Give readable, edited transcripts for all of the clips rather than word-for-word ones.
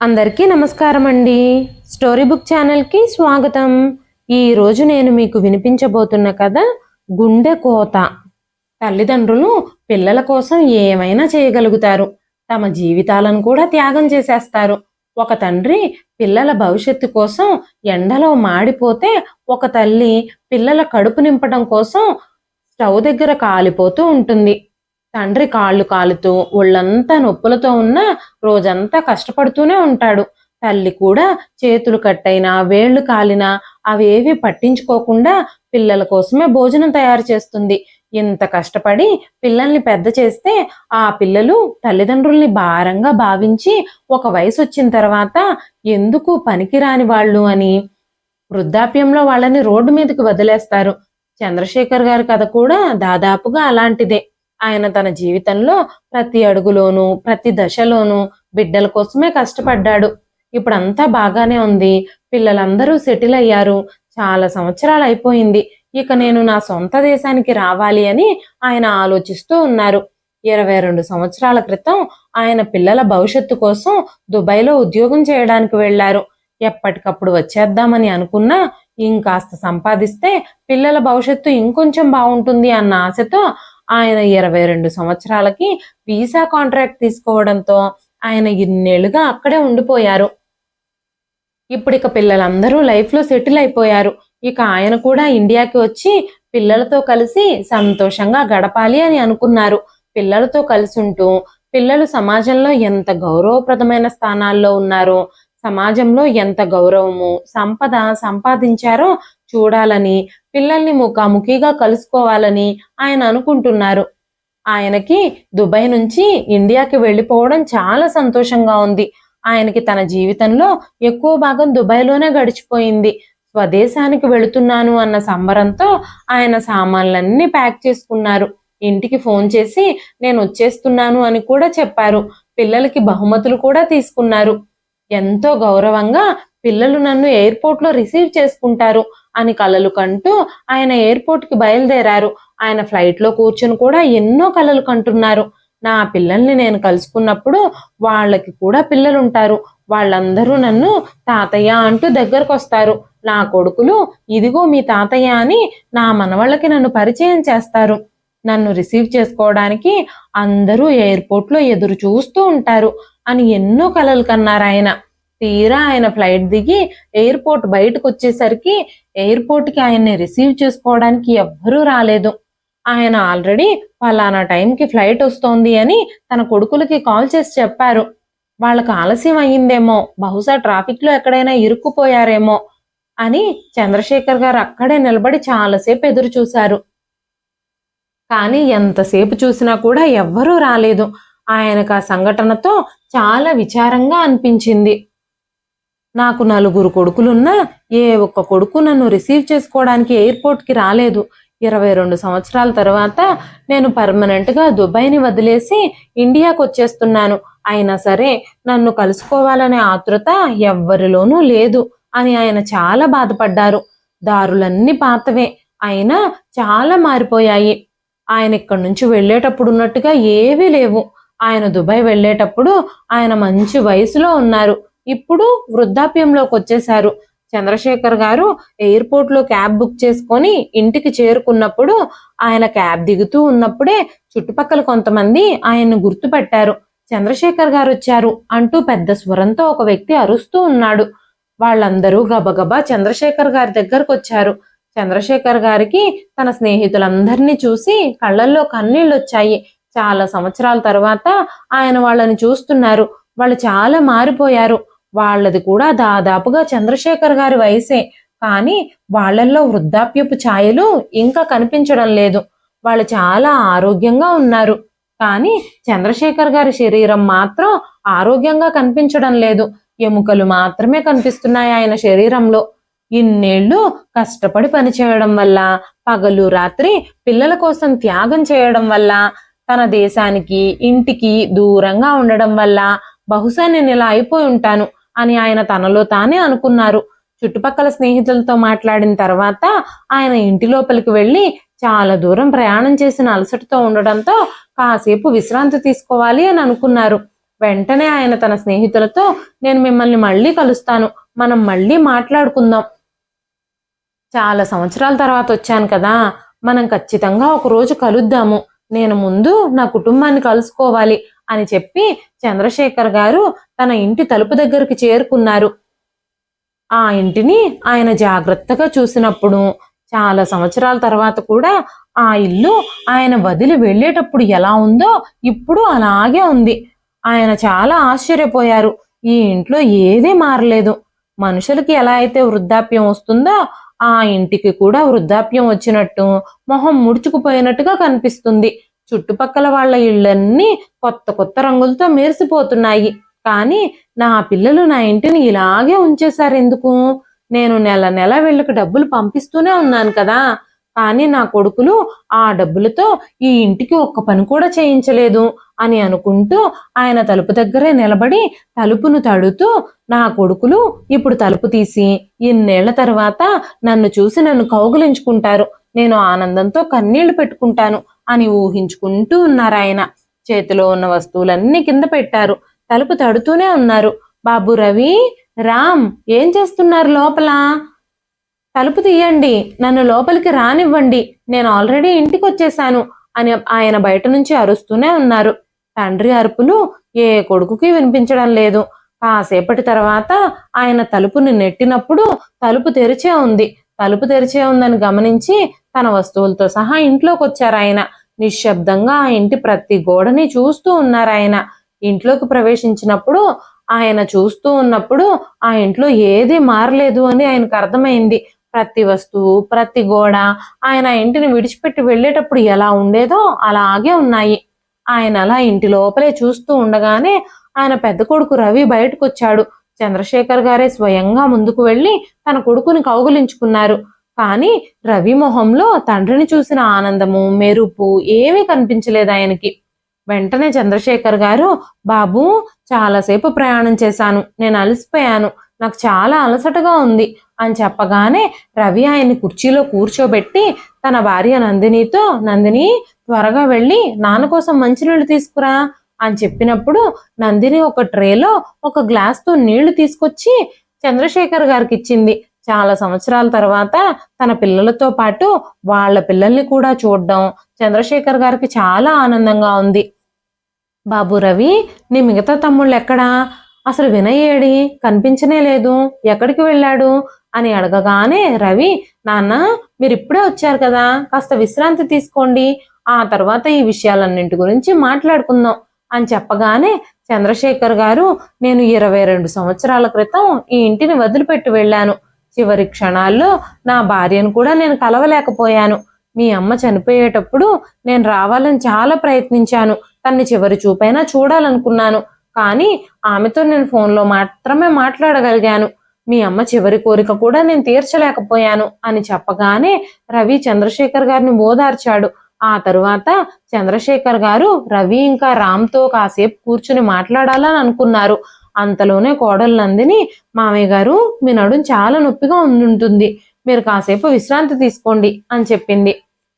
అందరికీ నమస్కారం అండి. స్టోరీ బుక్ ఛానల్కి స్వాగతం. ఈరోజు నేను మీకు వినిపించబోతున్న కథ గుండె కోత. తల్లిదండ్రులు పిల్లల కోసం ఏమైనా చేయగలుగుతారు, తమ జీవితాలను కూడా త్యాగం చేసేస్తారు. ఒక తండ్రి పిల్లల భవిష్యత్తు కోసం ఎండలో మాడిపోతే, ఒక తల్లి పిల్లల కడుపు నింపడం కోసం స్టవ్ దగ్గర కాలిపోతూ ఉంటుంది. తండ్రి కాళ్ళు కాలుతూ ఒళ్ళంతా నొప్పులతో ఉన్నా రోజంతా కష్టపడుతూనే ఉంటాడు. తల్లి కూడా చేతులు కట్టైనా వేళ్లు కాలినా అవేవి పట్టించుకోకుండా పిల్లల కోసమే భోజనం తయారు చేస్తుంది. ఇంత కష్టపడి పిల్లల్ని పెద్ద చేస్తే ఆ పిల్లలు తల్లిదండ్రుల్ని భారంగా భావించి ఒక వయసు వచ్చిన తర్వాత ఎందుకు పనికిరాని వాళ్ళు అని వృద్ధాప్యంలో వాళ్ళని రోడ్డు మీదకి వదిలేస్తారు. చంద్రశేఖర్ గారి కథ కూడా దాదాపుగా అలాంటిదే. ఆయన తన జీవితంలో ప్రతి అడుగులోనూ ప్రతి దశలోనూ బిడ్డల కోసమే కష్టపడ్డాడు. ఇప్పుడంతా బాగానే ఉంది. పిల్లలందరూ సెటిల్ అయ్యారు. చాలా సంవత్సరాలు అయిపోయింది. ఇక నేను నా సొంత దేశానికి రావాలి అని ఆయన ఆలోచిస్తూ ఉన్నారు. 22 సంవత్సరాల క్రితం ఆయన పిల్లల భవిష్యత్తు కోసం దుబాయ్లో ఉద్యోగం చేయడానికి వెళ్లారు. ఎప్పటికప్పుడు వచ్చేద్దామని అనుకున్నా ఇంకాస్త సంపాదిస్తే పిల్లల భవిష్యత్తు ఇంకొంచెం బాగుంటుంది అన్న ఆశతో ఆయన 22 సంవత్సరాలకి వీసా కాంట్రాక్ట్ తీసుకోవడంతో ఆయన ఇన్నేళ్లుగా అక్కడే ఉండిపోయారు. ఇక పిల్లలందరూ లైఫ్లో సెటిల్ అయిపోయారు. ఇక ఆయన కూడా ఇండియాకి వచ్చి పిల్లలతో కలిసి సంతోషంగా గడపాలి అని అనుకున్నారు. పిల్లలతో కలిసి ఉంటూ పిల్లలు సమాజంలో ఎంత గౌరవప్రదమైన స్థానాల్లో ఉన్నారో, సమాజంలో ఎంత గౌరవము సంపద సంపాదించారో చూడాలని, పిల్లల్ని ముఖాముఖిగా కలుసుకోవాలని ఆయన అనుకుంటున్నారు. ఆయనకి దుబాయ్ నుంచి ఇండియాకి వెళ్ళిపోవడం చాలా సంతోషంగా ఉంది. ఆయనకి తన జీవితంలో ఎక్కువ భాగం దుబాయ్లోనే గడిచిపోయింది. స్వదేశానికి వెళుతున్నాను అన్న సంబరంతో ఆయన సామాన్లన్నీ ప్యాక్ చేసుకున్నారు. ఇంటికి ఫోన్ చేసి నేను వచ్చేస్తున్నాను అని కూడా చెప్పారు. పిల్లలకి బహుమతులు కూడా తీసుకున్నారు. ఎంతో గౌరవంగా పిల్లలు నన్ను ఎయిర్పోర్ట్లో రిసీవ్ చేసుకుంటారు అని కలలు కంటూ ఆయన ఎయిర్పోర్ట్కి బయలుదేరారు. ఆయన ఫ్లైట్లో కూర్చొని కూడా ఎన్నో కలలు కంటున్నారు. నా పిల్లల్ని నేను కలుసుకున్నప్పుడు వాళ్ళకి కూడా పిల్లలుంటారు. వాళ్ళందరూ నన్ను తాతయ్య అంటూ దగ్గరకు వస్తారు. నా కొడుకులు ఇదిగో మీ తాతయ్య అని నా మనవాళ్ళకి నన్ను పరిచయం చేస్తారు. నన్ను రిసీవ్ చేసుకోవడానికి అందరూ ఎయిర్పోర్ట్లో ఎదురు చూస్తూ ఉంటారు అని ఎన్నో కలలు కన్నారు ఆయన. తీరా ఆయన ఫ్లైట్ దిగి ఎయిర్పోర్ట్ బయటకు వచ్చేసరికి ఎయిర్పోర్ట్కి ఆయన్ని రిసీవ్ చేసుకోవడానికి ఎవ్వరూ రాలేదు. ఆయన ఆల్రెడీ ఫలానా టైంకి ఫ్లైట్ వస్తోంది అని తన కొడుకులకి కాల్ చేసి చెప్పారు. వాళ్ళకి ఆలస్యం అయ్యిందేమో, బహుశా ట్రాఫిక్లో ఎక్కడైనా ఇరుక్కుపోయారేమో అని చంద్రశేఖర్ గారు అక్కడే నిలబడి చాలాసేపు ఎదురు చూశారు. కానీ ఎంతసేపు చూసినా కూడా ఎవ్వరూ రాలేదు. ఆయనకు ఆ సంఘటనతో చాలా విచారంగా అనిపించింది. నాకు 4 కొడుకులున్నా ఏ ఒక్క కొడుకు నన్ను రిసీవ్ చేసుకోవడానికి ఎయిర్పోర్ట్కి రాలేదు. 22 సంవత్సరాల తర్వాత నేను పర్మనెంట్గా దుబాయ్ని వదిలేసి ఇండియాకు వచ్చేస్తున్నాను. అయినా సరే నన్ను కలుసుకోవాలనే ఆతృత ఎవ్వరిలోనూ లేదు అని ఆయన చాలా బాధపడ్డారు. దారులన్నీ పాతవే, అయినా చాలా మారిపోయాయి. ఆయన ఇక్కడి నుంచి వెళ్ళేటప్పుడు ఉన్నట్టుగా ఏవీ లేవు. ఆయన దుబాయ్ వెళ్ళేటప్పుడు ఆయన మంచి వయసులో ఉన్నారు. ఇప్పుడు వృద్ధాప్యంలోకి వచ్చేశారు. చంద్రశేఖర్ గారు ఎయిర్పోర్ట్లో క్యాబ్ బుక్ చేసుకొని ఇంటికి చేరుకున్నప్పుడు ఆయన క్యాబ్ దిగుతూ ఉన్నప్పుడే చుట్టుపక్కల కొంతమంది ఆయన్ను గుర్తుపట్టారు. చంద్రశేఖర్ గారు వచ్చారు అంటూ పెద్ద స్వరంతో ఒక వ్యక్తి అరుస్తూ ఉన్నాడు. వాళ్ళందరూ గబగబా చంద్రశేఖర్ గారి దగ్గరకు వచ్చారు. చంద్రశేఖర్ గారికి తన స్నేహితులందరినీ చూసి కళ్ళల్లో కన్నీళ్ళు వచ్చాయి. చాలా సంవత్సరాల తర్వాత ఆయన వాళ్ళని చూస్తున్నారు. వాళ్ళు చాలా మారిపోయారు. వాళ్ళది కూడా దాదాపుగా చంద్రశేఖర్ గారి వయసే, కానీ వాళ్ళల్లో వృద్ధాప్యపు ఛాయలు ఇంకా కనిపించడం లేదు. వాళ్ళు చాలా ఆరోగ్యంగా ఉన్నారు. కానీ చంద్రశేఖర్ గారి శరీరం మాత్రం ఆరోగ్యంగా కనిపించడం లేదు. ఎముకలు మాత్రమే కనిపిస్తున్నాయి ఆయన శరీరంలో. ఇన్నేళ్లు కష్టపడి పనిచేయడం వల్ల, పగలు రాత్రి పిల్లల కోసం త్యాగం చేయడం వల్ల, తన దేశానికి ఇంటికి దూరంగా ఉండడం వల్ల బహుశా నేను ఇలా అయిపోయి ఉంటాను అని ఆయన తనలో తానే అనుకున్నారు. చుట్టుపక్కల స్నేహితులతో మాట్లాడిన తర్వాత ఆయన ఇంటి లోపలికి వెళ్ళి చాలా దూరం ప్రయాణం చేసిన అలసటతో ఉండడంతో కాసేపు విశ్రాంతి తీసుకోవాలి అని అనుకున్నారు. వెంటనే ఆయన తన స్నేహితులతో, నేను మిమ్మల్ని మళ్ళీ కలుస్తాను, మనం మళ్ళీ మాట్లాడుకుందాం, చాలా సంవత్సరాల తర్వాత వచ్చాను కదా, మనం ఖచ్చితంగా ఒకరోజు కలుద్దాము, నేను ముందు నా కుటుంబాన్ని కలుసుకోవాలి అని చెప్పి చంద్రశేఖర్ గారు తన ఇంటి తలుపు దగ్గరికి చేరుకున్నారు. ఆ ఇంటిని ఆయన జాగ్రత్తగా చూసినప్పుడు చాలా సంవత్సరాల తర్వాత కూడా ఆ ఇల్లు ఆయన వదిలి వెళ్ళేటప్పుడు ఎలా ఉందో ఇప్పుడు అలాగే ఉంది. ఆయన చాలా ఆశ్చర్యపోయారు. ఈ ఇంట్లో ఏదీ మారలేదు. మనుషులకి ఎలా అయితే వృద్ధాప్యం వస్తుందో ఆ ఇంటికి కూడా వృద్ధాప్యం వచ్చినట్టు మొహం ముడుచుకుపోయినట్టుగా కనిపిస్తుంది. చుట్టుపక్కల వాళ్ళ ఇళ్ళన్నీ కొత్త కొత్త రంగులతో మెరిసిపోతున్నాయి. కానీ నా పిల్లలు నా ఇంటిని ఇలాగే ఉంచేశారు ఎందుకు? నేను నెల నెల వీళ్ళకి డబ్బులు పంపిస్తూనే ఉన్నాను కదా, కానీ నా కొడుకులు ఆ డబ్బులతో ఈ ఇంటికి ఒక్క పని కూడా చేయించలేదు అని అనుకుంటూ ఆయన తలుపు దగ్గరే నిలబడి తలుపును తడుతూ, నా కొడుకులు ఇప్పుడు తలుపు తీసి ఇన్నేళ్ల తర్వాత నన్ను చూసి నన్ను కౌగిలించుకుంటారు, నేను ఆనందంతో కన్నీళ్లు పెట్టుకుంటాను అని ఊహించుకుంటూ ఉన్నారు. ఆయన చేతిలో ఉన్న వస్తువులన్నీ కింద పెట్టారు, తలుపు తడుతూనే ఉన్నారు. బాబు రవి, రామ్, ఏం చేస్తున్నారు లోపల? తలుపు తీయండి, నన్ను లోపలికి రానివ్వండి, నేను ఆల్రెడీ ఇంటికి వచ్చేసాను అని ఆయన బయట నుంచి అరుస్తూనే ఉన్నారు. తండ్రి అరుపులు ఏ కొడుకుకి వినిపించడం లేదు. కాసేపటి తర్వాత ఆయన తలుపుని నెట్టినప్పుడు తలుపు తెరిచే ఉంది. తలుపు తెరిచే ఉందని గమనించి తన వస్తువులతో సహా ఇంట్లోకి వచ్చారు ఆయన. నిశ్శబ్దంగా ఆ ఇంటి ప్రతి గోడని చూస్తూ ఉన్నారు ఆయన. ఇంట్లోకి ప్రవేశించినప్పుడు ఆయన చూస్తూ ఉన్నప్పుడు ఆ ఇంట్లో ఏదీ మారలేదు అని ఆయనకు అర్థమైంది. ప్రతి వస్తువు, ప్రతి గోడ ఆయన ఇంటిని విడిచిపెట్టి వెళ్ళేటప్పుడు ఎలా ఉండేదో అలాగే ఉన్నాయి. ఆయన అలా ఇంటి లోపలే చూస్తూ ఉండగానే ఆయన పెద్ద కొడుకు రవి బయటకు వచ్చాడు. చంద్రశేఖర్ గారే స్వయంగా ముందుకు వెళ్ళి తన కొడుకుని కౌగిలించుకున్నారు. కానీ రవి మొహంలో తండ్రిని చూసిన ఆనందము, మెరుపు ఏమీ కనిపించలేదు ఆయనకి. వెంటనే చంద్రశేఖర్ గారు, బాబు, చాలాసేపు ప్రయాణం చేశాను, నేను అలసిపోయాను, నాకు చాలా అలసటగా ఉంది అని చెప్పగానే రవి ఆయన్ని కుర్చీలో కూర్చోబెట్టి తన భార్య నందినితో, నందిని, త్వరగా వెళ్ళి నాన్న కోసం మంచినీళ్ళు తీసుకురా అని చెప్పినప్పుడు నందిని ఒక ట్రేలో ఒక గ్లాస్తో నీళ్లు తీసుకొచ్చి చంద్రశేఖర్ గారికి ఇచ్చింది. చాలా సంవత్సరాల తర్వాత తన పిల్లలతో పాటు వాళ్ళ పిల్లల్ని కూడా చూడడం చంద్రశేఖర్ గారికి చాలా ఆనందంగా ఉంది. బాబు రవి, నీ మిగతా తమ్ముళ్ళు ఎక్కడా? అసలు వినయ్ ఏడి? కనిపించనే లేదు, ఎక్కడికి వెళ్ళాడు అని అడగగానే రవి, నాన్న, మీరు ఇప్పుడే వచ్చారు కదా, కాస్త విశ్రాంతి తీసుకోండి, ఆ తర్వాత ఈ విషయాలన్నింటి గురించి మాట్లాడుకుందాం అని చెప్పగానే చంద్రశేఖర్ గారు, నేను 22 సంవత్సరాల క్రితం ఈ ఇంటిని వదిలిపెట్టి వెళ్ళాను. చివరి క్షణాల్లో నా భార్యను కూడా నేను కలవలేకపోయాను. మీ అమ్మ చనిపోయేటప్పుడు నేను రావాలని చాలా ప్రయత్నించాను, తన్ని చివరి చూపైనా చూడాలనుకున్నాను, కానీ ఆమెతో నేను ఫోన్లో మాత్రమే మాట్లాడగలిగాను. మీ అమ్మ చివరి కోరిక కూడా నేను తీర్చలేకపోయాను అని చెప్పగానే రవి చంద్రశేఖర్ గారిని ఓదార్చాడు. ఆ తరువాత చంద్రశేఖర్ గారు రవి ఇంకా రామ్తో కాసేపు కూర్చుని మాట్లాడాలని అనుకున్నారు. అంతలోనే కోడలు నందిని, మామయ్య గారు, మీ నడుం చాలా నొప్పిగా ఉండుంటుంది, మీరు కాసేపు విశ్రాంతి తీసుకోండి అని చెప్పింది.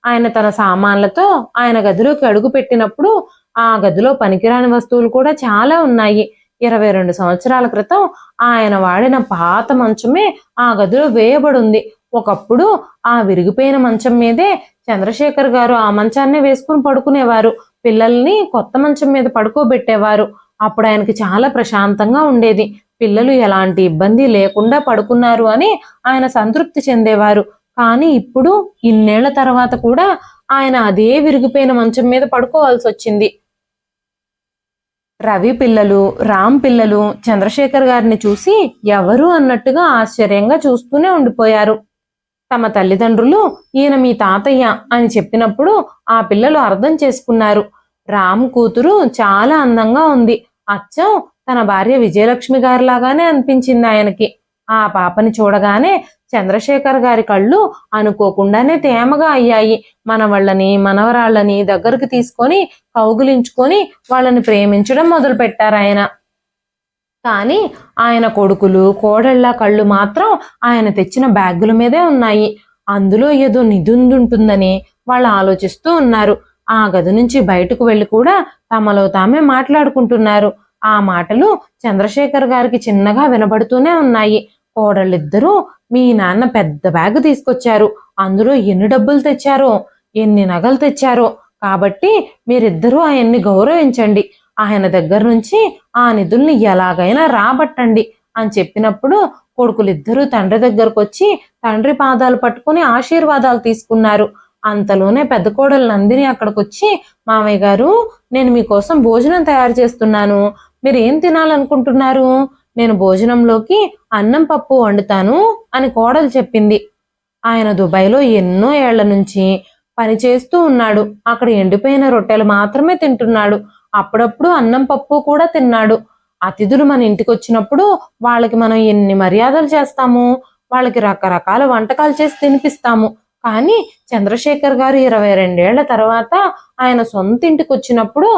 ఆయన తన సామాన్లతో ఆయన గదిలోకి అడుగు పెట్టినప్పుడు ఆ గదిలో పనికిరాని వస్తువులు కూడా చాలా ఉన్నాయి. 22 సంవత్సరాల క్రితం ఆయన వాడిన పాత మంచమే ఆ గదిలో వేయబడింది. ఒకప్పుడు ఆ విరిగిపోయిన మంచం మీదే చంద్రశేఖర్ గారు ఆ మంచాన్నే వేసుకుని పడుకునేవారు. పిల్లల్ని కొత్త మంచం మీద పడుకోబెట్టేవారు. అప్పుడు ఆయనకి చాలా ప్రశాంతంగా ఉండేది. పిల్లలు ఎలాంటి ఇబ్బంది లేకుండా పడుకున్నారు అని ఆయన సంతృప్తి చెందేవారు. కానీ ఇప్పుడు ఇన్నేళ్ల తర్వాత కూడా ఆయన అదే విరిగిపోయిన మంచం మీద పడుకోవాల్సి వచ్చింది. రవి పిల్లలు, రామ్ పిల్లలు చంద్రశేఖర్ గారిని చూసి ఎవరు అన్నట్టుగా ఆశ్చర్యంగా చూస్తూనే ఉండిపోయారు. తమ తల్లిదండ్రులు ఈయన మీ తాతయ్య అని చెప్పినప్పుడు ఆ పిల్లలు అర్థం చేసుకున్నారు. రామ్ కూతురు చాలా అందంగా ఉంది, అచ్చం తన భార్య విజయలక్ష్మి గారిలాగానే అనిపించింది ఆయనకి. ఆ పాపని చూడగానే చంద్రశేఖర్ గారి కళ్ళు అనుకోకుండానే తేమగా అయ్యాయి. మనవళ్ళని, మనవరాళ్ళని దగ్గరకు తీసుకొని కౌగిలించుకొని వాళ్ళని ప్రేమించడం మొదలు పెట్టారు ఆయన. కానీ ఆయన కొడుకులు, కోడళ్ళ కళ్ళు మాత్రం ఆయన తెచ్చిన బ్యాగుల మీదే ఉన్నాయి. అందులో ఏదో నిధుందుంటుందని వాళ్ళు ఆలోచిస్తూ ఉన్నారు. ఆ గది నుంచి బయటకు వెళ్ళి కూడా తమలో తామే మాట్లాడుకుంటున్నారు. ఆ మాటలు చంద్రశేఖర్ గారికి చిన్నగా వినబడుతూనే ఉన్నాయి. కోడళ్ళిద్దరూ, మీ నాన్న పెద్ద బ్యాగ్ తీసుకొచ్చారు, అందులో ఎన్ని డబ్బులు తెచ్చారో, ఎన్ని నగలు తెచ్చారో, కాబట్టి మీరిద్దరూ ఆయన్ని గౌరవించండి, ఆయన దగ్గర నుంచి ఆ నిధుల్ని ఎలాగైనా రాబట్టండి అని చెప్పినప్పుడు కొడుకులిద్దరూ తండ్రి దగ్గరకు వచ్చి తండ్రి పాదాలు పట్టుకుని ఆశీర్వాదాలు తీసుకున్నారు. అంతలోనే పెద్ద కోడలు నందిని అక్కడికి వచ్చి, మామయ్య గారు, నేను మీకోసం భోజనం తయారు చేస్తున్నాను, మీరు ఏం తినాలనుకుంటున్నారు? నేను భోజనంలోకి అన్నం పప్పు వండుతాను అని కోడలు చెప్పింది. ఆయన దుబాయ్లో ఎన్నో ఏళ్ల నుంచి పని చేస్తూ ఉన్నాడు. అక్కడ ఎండిపోయిన రొట్టెలు మాత్రమే తింటున్నాడు. అప్పుడప్పుడు అన్నం పప్పు కూడా తిన్నాడు. అతిథులు మన ఇంటికి వచ్చినప్పుడు వాళ్ళకి మనం ఎన్ని మర్యాదలు చేస్తాము, వాళ్ళకి రకరకాల వంటకాలు చేసి తినిపిస్తాము. కానీ చంద్రశేఖర్ గారు 22 ఏళ్ల తర్వాత ఆయన సొంత ఇంటికి వచ్చినప్పుడు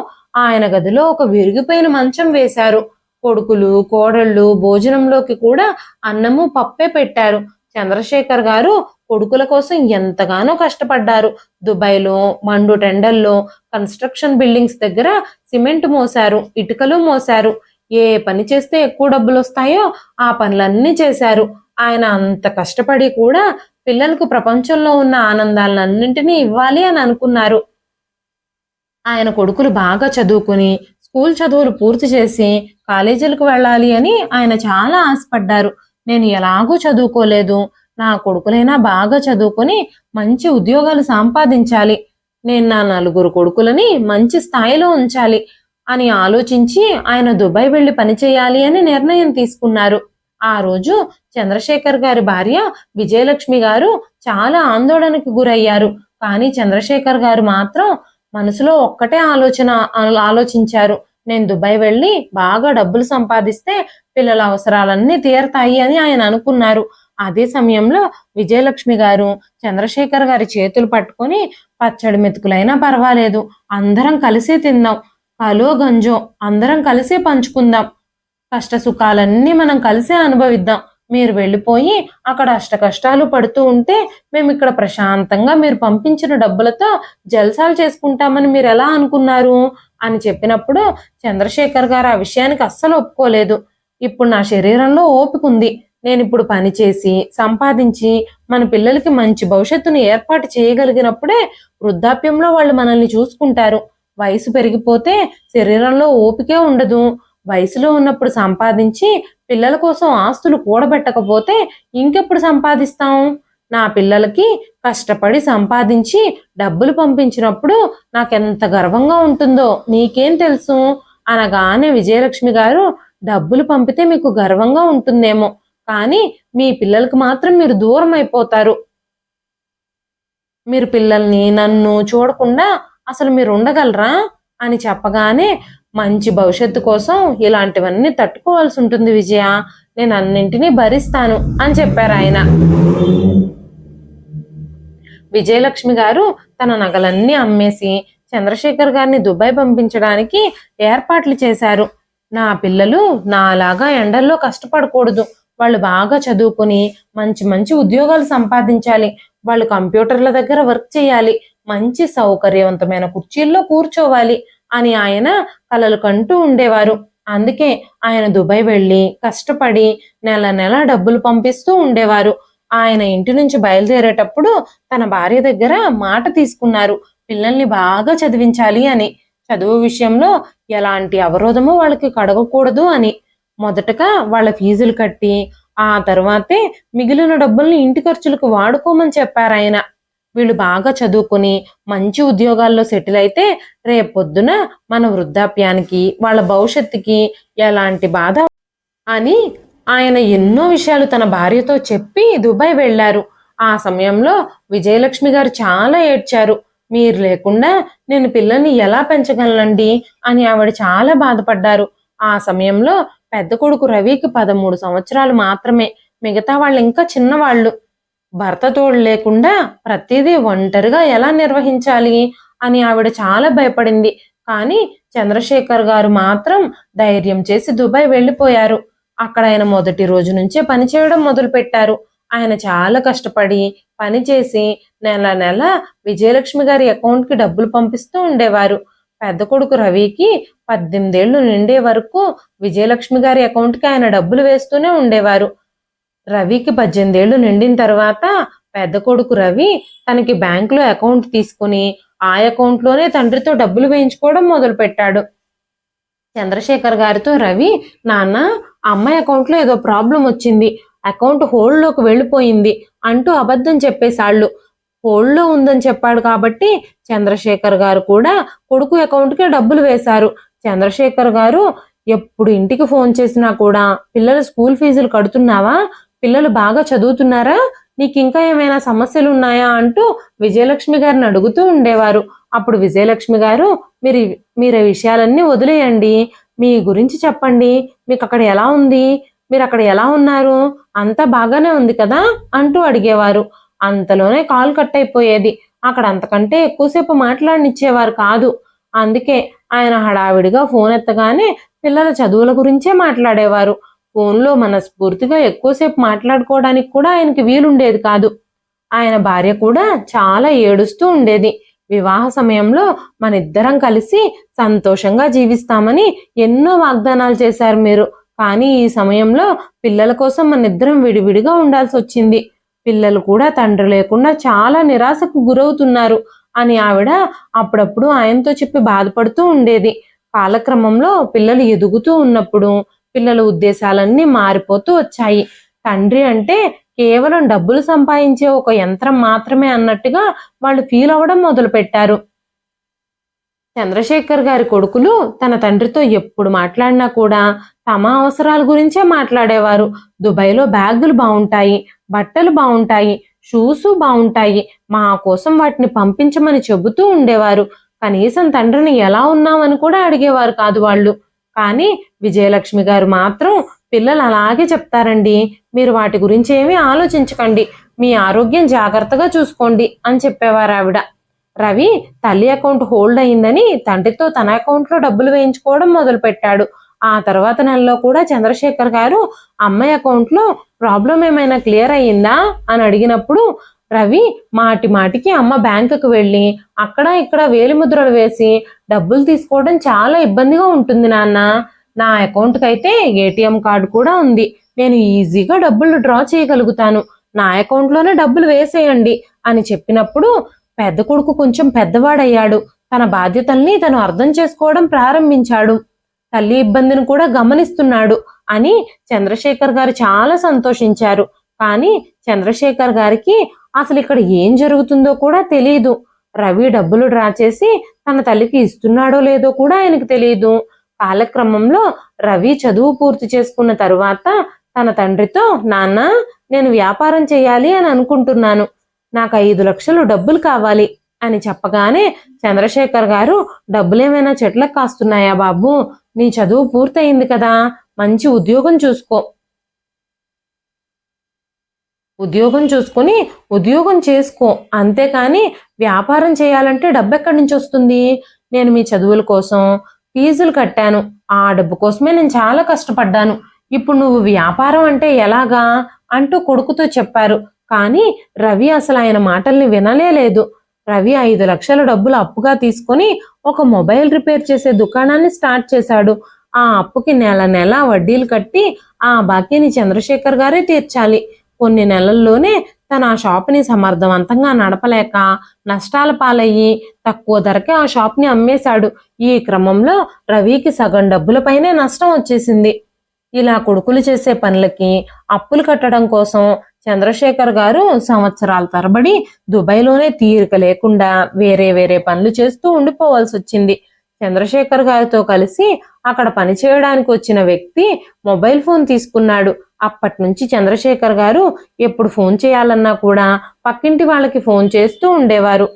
ఆయన గదిలో ఒక విరిగిపోయిన మంచం వేశారు. కొడుకులు కోడళ్ళు భోజనంలోకి కూడా అన్నము పప్పే పెట్టారు. చంద్రశేఖర్ గారు కొడుకుల కోసం ఎంతగానో కష్టపడ్డారు. దుబాయ్లో మండుటెండల్లో కన్స్ట్రక్షన్ బిల్డింగ్స్ దగ్గర సిమెంట్ మోశారు, ఇటుకలు మోశారు. ఏ పని చేస్తే ఎక్కువ డబ్బులు వస్తాయో ఆ పనులన్నీ చేశారు. ఆయన అంత కష్టపడి కూడా పిల్లలకు ప్రపంచంలో ఉన్న ఆనందాలన్నింటినీ ఇవ్వాలి అని అనుకున్నారు. ఆయన కొడుకులు బాగా చదువుకుని స్కూల్ చదువులు పూర్తి చేసి కాలేజీలకు వెళ్ళాలి అని ఆయన చాలా ఆశపడ్డారు. నేను ఎలాగూ చదువుకోలేదు, నా కొడుకులైనా బాగా చదువుకొని మంచి ఉద్యోగాలు సంపాదించాలి, నేను నా 4 కొడుకులని మంచి స్థాయిలో ఉంచాలి అని ఆలోచించి ఆయన దుబాయ్ వెళ్ళి పనిచేయాలి అని నిర్ణయం తీసుకున్నారు. ఆ రోజు చంద్రశేఖర్ గారి భార్య విజయలక్ష్మి గారు చాలా ఆందోళనకు గురయ్యారు. కానీ చంద్రశేఖర్ గారు మాత్రం మనసులో ఒక్కటే ఆలోచించారు, నేను దుబాయ్ వెళ్ళి బాగా డబ్బులు సంపాదిస్తే పిల్లల అవసరాలన్నీ తీరతాయి అని ఆయన అనుకున్నారు. అదే సమయంలో విజయలక్ష్మి గారు చంద్రశేఖర్ గారి చేతులు పట్టుకొని, పచ్చడి మెతుకులైనా పర్వాలేదు, అందరం కలిసే తిందాం, కలో గంజో అందరం కలిసే పంచుకుందాం, కష్ట సుఖాలన్నీ మనం కలిసే అనుభవిద్దాం, మీరు వెళ్ళిపోయి అక్కడ అష్టకష్టాలు పడుతూ ఉంటే మేము ఇక్కడ ప్రశాంతంగా మీరు పంపించిన డబ్బులతో జల్సాలు చేసుకుంటామని మీరు ఎలా అనుకున్నారు అని చెప్పినప్పుడు చంద్రశేఖర్ గారు ఆ విషయానికి అస్సలు ఒప్పుకోలేదు. ఇప్పుడు నా శరీరంలో ఓపిక ఉంది, నేను ఇప్పుడు పని చేసి సంపాదించి మన పిల్లలకి మంచి భవిష్యత్తును ఏర్పాటు చేయగలిగినప్పుడే వృద్ధాప్యంలో వాళ్ళు మనల్ని చూసుకుంటారు. వయసు పెరిగిపోతే శరీరంలో ఓపికే ఉండదు. వయసులో ఉన్నప్పుడు సంపాదించి పిల్లల కోసం ఆస్తులు కూడబెట్టకపోతే ఇంకెప్పుడు సంపాదిస్తాం? నా పిల్లలకి కష్టపడి సంపాదించి డబ్బులు పంపించినప్పుడు నాకెంత గర్వంగా ఉంటుందో నీకేం తెలుసు అనగానే విజయలక్ష్మి గారు, డబ్బులు పంపితే మీకు గర్వంగా ఉంటుందేమో, కానీ మీ పిల్లలకు మాత్రం మీరు దూరం అయిపోతారు. మీరు పిల్లల్ని నన్ను చూడకుండా అసలు మీరు ఉండగలరా అని చెప్పగానే, మంచి భవిష్యత్తు కోసం ఇలాంటివన్నీ తట్టుకోవాల్సి ఉంటుంది విజయ, నేను అన్నింటినీ భరిస్తాను అని చెప్పారు ఆయన. విజయలక్ష్మి గారు తన నగలన్నీ అమ్మేసి చంద్రశేఖర్ గారిని దుబాయ్ పంపించడానికి ఏర్పాట్లు చేశారు. నా పిల్లలు నాలాగా ఎండల్లో కష్టపడకూడదు, వాళ్ళు బాగా చదువుకుని మంచి మంచి ఉద్యోగాలు సంపాదించాలి, వాళ్ళు కంప్యూటర్ల దగ్గర వర్క్ చేయాలి, మంచి సౌకర్యవంతమైన కుర్చీల్లో కూర్చోవాలి అని ఆయన కలలు కంటూ ఉండేవారు. అందుకే ఆయన దుబాయ్ వెళ్ళి కష్టపడి నెల నెల డబ్బులు పంపిస్తూ ఉండేవారు. ఆయన ఇంటి నుంచి బయలుదేరేటప్పుడు తన భార్య దగ్గర మాట తీసుకున్నారు, పిల్లల్ని బాగా చదివించాలి అని, చదువు విషయంలో ఎలాంటి అవరోధము వాళ్ళకి కడగకూడదు అని. మొదటగా వాళ్ళ ఫీజులు కట్టి ఆ తర్వాతే మిగిలిన డబ్బుల్ని ఇంటి ఖర్చులకు వాడుకోమని చెప్పారు ఆయన. వీళ్ళు బాగా చదువుకుని మంచి ఉద్యోగాల్లో సెటిల్ అయితే రేపొద్దున మన వృద్ధాప్యానికి వాళ్ళ భవిష్యత్తుకి ఎలాంటి బాధ అని ఆయన ఎన్నో విషయాలు తన భార్యతో చెప్పి దుబాయ్ వెళ్ళారు. ఆ సమయంలో విజయలక్ష్మి గారు చాలా ఏడ్చారు. మీరు లేకుండా నేను పిల్లల్ని ఎలా పెంచగలనండి అని ఆవిడ చాలా బాధపడ్డారు. ఆ సమయంలో పెద్ద కొడుకు రవికి 13 సంవత్సరాలు మాత్రమే, మిగతా వాళ్ళు ఇంకా చిన్నవాళ్ళు. భర్త తోడు లేకుండా ప్రతిదీ ఒంటరిగా ఎలా నిర్వహించాలి అని ఆవిడ చాలా భయపడింది. కానీ చంద్రశేఖర్ గారు మాత్రం ధైర్యం చేసి దుబాయ్ వెళ్ళిపోయారు. అక్కడ ఆయన మొదటి రోజు నుంచే పని చేయడం మొదలు పెట్టారు. ఆయన చాలా కష్టపడి పని చేసి నెల నెల విజయలక్ష్మి గారి అకౌంట్కి డబ్బులు పంపిస్తూ ఉండేవారు. పెద్ద కొడుకు రవికి 18 ఏళ్ళు నిండే వరకు విజయలక్ష్మి గారి అకౌంట్కి ఆయన డబ్బులు వేస్తూనే ఉండేవారు. రవికి 18 ఏళ్ళు నిండిన తర్వాత పెద్ద కొడుకు రవి తనకి బ్యాంకులో అకౌంట్ తీసుకుని ఆ అకౌంట్లోనే తండ్రితో డబ్బులు వేయించుకోవడం మొదలుపెట్టాడు. చంద్రశేఖర్ గారితో రవి, నాన్న, అమ్మాయి అకౌంట్లో ఏదో ప్రాబ్లం వచ్చింది, అకౌంట్ హోల్డ్లోకి వెళ్ళిపోయింది అంటూ అబద్ధం చెప్పేశాళ్ళు. హోల్డ్లో ఉందని చెప్పాడు కాబట్టి చంద్రశేఖర్ గారు కూడా కొడుకు అకౌంట్కే డబ్బులు వేశారు. చంద్రశేఖర్ గారు ఎప్పుడు ఇంటికి ఫోన్ చేసినా కూడా, పిల్లల స్కూల్ ఫీజులు కడుతున్నావా, పిల్లలు బాగా చదువుతున్నారా, నీకు ఇంకా ఏమైనా సమస్యలు ఉన్నాయా అంటూ విజయలక్ష్మి గారిని అడుగుతూ ఉండేవారు. అప్పుడు విజయలక్ష్మి గారు, మీరు ఈ విషయాలన్నీ వదిలేయండి, మీ గురించి చెప్పండి, మీకు అక్కడ ఎలా ఉంది, మీరు అక్కడ ఎలా ఉన్నారు, అంతా బాగానే ఉంది కదా అంటూ అడిగేవారు. అంతలోనే కాల్ కట్ అయిపోయేది. అక్కడ అంతకంటే ఎక్కువసేపు మాట్లాడనిచ్చేవారు కాదు. అందుకే ఆయన హడావిడిగా ఫోన్ ఎత్తగానే పిల్లల చదువుల గురించే మాట్లాడేవారు. ఫోన్లో మనస్ఫూర్తిగా ఎక్కువసేపు మాట్లాడుకోవడానికి కూడా ఆయనకి వీలుండేది కాదు. ఆయన భార్య కూడా చాలా ఏడుస్తూ ఉండేది. వివాహ సమయంలో మనిద్దరం కలిసి సంతోషంగా జీవిస్తామని ఎన్నో వాగ్దానాలు చేశారు మీరు, కానీ ఈ సమయంలో పిల్లల కోసం మనిద్దరం విడివిడిగా ఉండాల్సి వచ్చింది. పిల్లలు కూడా తండ్రి లేకుండా చాలా నిరాశకు గురవుతున్నారు అని ఆవిడ అప్పుడప్పుడు ఆయనతో చెప్పి బాధపడుతూ ఉండేది. కాలక్రమంలో పిల్లలు ఎదుగుతూ ఉన్నప్పుడు పిల్లల ఉద్దేశాలన్నీ మారిపోతూ వచ్చాయి. తండ్రి అంటే కేవలం డబ్బులు సంపాదించే ఒక యంత్రం మాత్రమే అన్నట్టుగా వాళ్ళు ఫీల్ అవ్వడం మొదలుపెట్టారు. చంద్రశేఖర్ గారి కొడుకులు తన తండ్రితో ఎప్పుడు మాట్లాడినా కూడా తమ అవసరాల గురించే మాట్లాడేవారు. దుబాయ్లో బ్యాగులు బాగుంటాయి, బట్టలు బాగుంటాయి, షూస్ బాగుంటాయి, మా కోసం వాటిని పంపించమని చెబుతూ ఉండేవారు. కనీసం తండ్రిని ఎలా ఉన్నామని కూడా అడిగేవారు కాదు వాళ్ళు. కానీ విజయలక్ష్మి గారు మాత్రం, పిల్లలు అలాగే చెప్తారండి, మీరు వాటి గురించి ఏమీ ఆలోచించకండి, మీ ఆరోగ్యం జాగ్రత్తగా చూసుకోండి అని చెప్పేవారు ఆవిడ. రవి తల్లి అకౌంట్ హోల్డ్ అయిందని తండ్రితో తన అకౌంట్లో డబ్బులు వేయించుకోవడం మొదలుపెట్టాడు. ఆ తర్వాత నెలలో కూడా చంద్రశేఖర్ గారు అమ్మాయి అకౌంట్లో ప్రాబ్లం ఏమైనా క్లియర్ అయ్యిందా అని అడిగినప్పుడు రవి మాటి మాటికి అమ్మ బ్యాంకుకు వెళ్ళి అక్కడ ఇక్కడ వేలిముద్రలు వేసి డబ్బులు తీసుకోవడం చాలా ఇబ్బందిగా ఉంటుంది నాన్న, నా అకౌంట్కి అయితే ఏటీఎం కార్డు కూడా ఉంది, నేను ఈజీగా డబ్బులు డ్రా చేయగలుగుతాను, నా అకౌంట్లోనే డబ్బులు వేసేయండి అని చెప్పినప్పుడు పెద్ద కొడుకు కొంచెం పెద్దవాడయ్యాడు. తన బాధ్యతల్ని తను అర్థం చేసుకోవడం ప్రారంభించాడు. తల్లి ఇబ్బందిని కూడా గమనిస్తున్నాడు అని చంద్రశేఖర్ గారు చాలా సంతోషించారు. కానీ చంద్రశేఖర్ గారికి అసలు ఇక్కడ ఏం జరుగుతుందో కూడా తెలియదు. రవి డబ్బులు డ్రా చేసి తన తల్లికి ఇస్తున్నాడో లేదో కూడా ఆయనకు తెలియదు. కాలక్రమంలో రవి చదువు పూర్తి చేసుకున్న తరువాత తన తండ్రితో, నాన్న, నేను వ్యాపారం చేయాలి అని అనుకుంటున్నాను, నాకు 5 లక్షలు డబ్బులు కావాలి అని చెప్పగానే చంద్రశేఖర్ గారు, డబ్బులేమైనా చెట్లకు కాస్తున్నాయా బాబు, నీ చదువు పూర్తయింది కదా, మంచి ఉద్యోగం చూసుకో, ఉద్యోగం చేసుకో, అంతేకాని వ్యాపారం చేయాలంటే డబ్బు ఎక్కడి నుంచి వస్తుంది, నేను మీ చదువుల కోసం ఫీజులు కట్టాను, ఆ డబ్బు కోసమే నేను చాలా కష్టపడ్డాను, ఇప్పుడు నువ్వు వ్యాపారం అంటే ఎలాగా అంటూ కొడుకుతో చెప్పారు. కానీ రవి అసలు ఆయన మాటల్ని వినలేదు. రవి 5 లక్షల డబ్బులు అప్పుగా తీసుకొని ఒక మొబైల్ రిపేర్ చేసే దుకాణాన్ని స్టార్ట్ చేశాడు. ఆ అప్పుకి నెల నెల వడ్డీలు కట్టి ఆ బాకీని చంద్రశేఖర్ గారే తీర్చాలి. కొన్ని నెలల్లోనే తన ఆ షాప్ని సమర్థవంతంగా నడపలేక నష్టాల పాలయ్యి తక్కువ ధరకే ఆ షాప్ని అమ్మేశాడు. ఈ క్రమంలో రవికి సగం డబ్బులపైనే నష్టం వచ్చేసింది. ఇలా కొడుకులు చేసే పనులకి అప్పులు కట్టడం కోసం చంద్రశేఖర్ గారు సంవత్సరాల తరబడి దుబాయ్లోనే తీరిక లేకుండా వేరే వేరే పనులు చేస్తూ ఉండిపోవాల్సి వచ్చింది. చంద్రశేఖర్ గారితో కలిసి అక్కడ పనిచేయడానికి వచ్చిన వ్యక్తి మొబైల్ ఫోన్ తీసుకున్నాడు. అప్పటి నుంచి చంద్రశేఖర్ గారు ఎప్పుడు ఫోన్ చేయాలన్నా కూడా పక్కింటి వాళ్ళకి ఫోన్ చేస్తూ ఉండేవారు.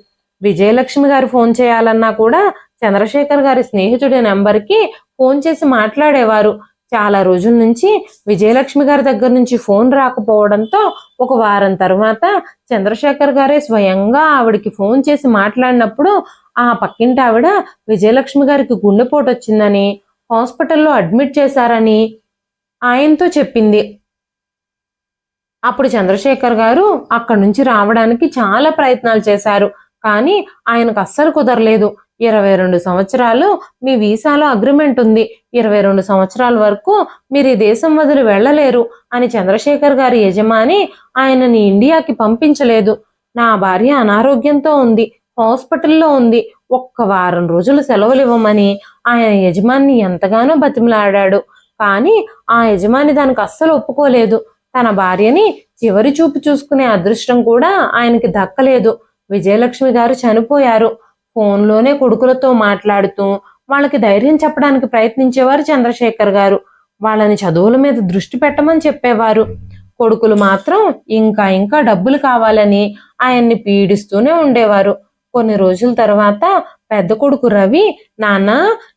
విజయలక్ష్మి గారు ఫోన్ చేయాలన్నా కూడా చంద్రశేఖర్ గారి స్నేహితుడి నెంబర్కి ఫోన్ చేసి మాట్లాడేవారు. చాలా రోజుల నుంచి విజయలక్ష్మి గారి దగ్గర నుంచి ఫోన్ రాకపోవడంతో ఒక వారం తర్వాత చంద్రశేఖర్ గారే స్వయంగా ఆవిడకి ఫోన్ చేసి మాట్లాడినప్పుడు ఆ పక్కింటి ఆవిడ విజయలక్ష్మి గారికి గుండెపోటు వచ్చిందని, హాస్పిటల్లో అడ్మిట్ చేశారని ఆయనతో చెప్పింది. అప్పుడు చంద్రశేఖర్ గారు అక్కడి నుంచి రావడానికి చాలా ప్రయత్నాలు చేశారు. కానీ ఆయనకు అస్సలు కుదరలేదు. 22 సంవత్సరాలు మీ వీసాలో అగ్రిమెంట్ ఉంది, 22 సంవత్సరాల వరకు మీరు ఈ దేశం వదిలి వెళ్ళలేరు అని చంద్రశేఖర్ గారి యజమాని ఆయనని ఇండియాకి పంపించలేదు. నా భార్య అనారోగ్యంతో ఉంది, హాస్పిటల్లో ఉంది, ఒక్క వారం రోజులు సెలవులు ఇవ్వమని ఆయన యజమాని ఎంతగానో బతిమలాడాడు. కానీ ఆ యజమాని దానికి అస్సలు ఒప్పుకోలేదు. తన భార్యని చివరి చూపు చూసుకునే అదృష్టం కూడా ఆయనకి దక్కలేదు. విజయలక్ష్మి గారు చనిపోయారు. ఫోన్లోనే కొడుకులతో మాట్లాడుతూ వాళ్ళకి ధైర్యం చెప్పడానికి ప్రయత్నించేవారు చంద్రశేఖర్ గారు. వాళ్ళని చదువుల మీద దృష్టి పెట్టమని చెప్పేవారు. కొడుకులు మాత్రం ఇంకా ఇంకా డబ్బులు కావాలని ఆయన్ని పీడిస్తూనే ఉండేవారు. కొన్ని రోజుల తర్వాత పెద్ద కొడుకు రవి, నాన్న,